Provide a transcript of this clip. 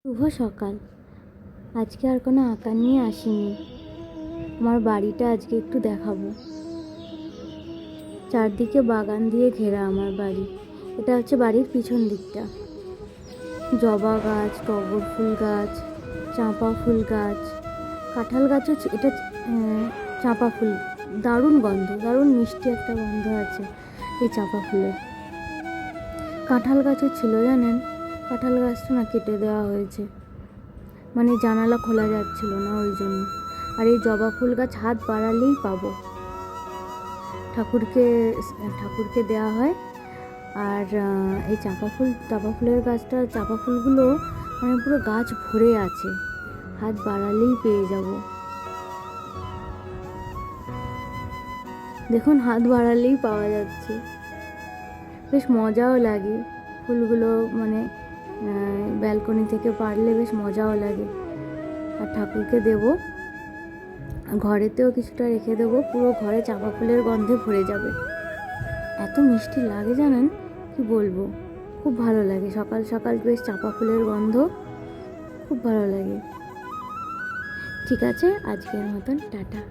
শুভ সকাল। আজকে আর কোনো আঁকা নিয়ে আসিনি। আমার বাড়িটা আজকে একটু দেখাবো। চারদিকে বাগান দিয়ে ঘেরা আমার বাড়ি। এটা হচ্ছে বাড়ির পিছন দিকটা। জবা গাছ, টগর ফুল গাছ, চাঁপা ফুল গাছ, কাঁঠাল গাছও এটা চাঁপা ফুল। দারুণ গন্ধ, দারুণ মিষ্টি একটা গন্ধ আছে এই চাঁপা ফুলের। কাঁঠাল গাছও ছিল জানেন, কাঁঠাল গাছটা না কেটে দেওয়া হয়েছে, মানে জানালা খোলা যাচ্ছিল না ওই জন্য। আর এই জবা ফুল গাছ হাত বাড়ালেই পাবো, ঠাকুরকে দেওয়া হয়। আর এই চাঁপা ফুলের গাছটা, চাঁপা ফুলগুলো মানে পুরো গাছ ভরে আছে, হাত বাড়ালেই পেয়ে যাব। দেখুন, হাত বাড়ালেই পাওয়া যাচ্ছে। বেশ মজাও লাগে ফুলগুলো, মানে ব্যালকনি থেকে পারলে বেশ মজাও লাগে। আর ঠাকুরকে দেব, ঘরেতেও কিছুটা রেখে দেবো। পুরো ঘরে চাঁপা ফুলের গন্ধে ভরে যাবে। এত মিষ্টি লাগে জানেন, কি বলবো, খুব ভালো লাগে। সকাল সকাল বেশ চাঁপা ফুলের গন্ধ, খুব ভালো লাগে। ঠিক আছে, আজকের মতন টাটা।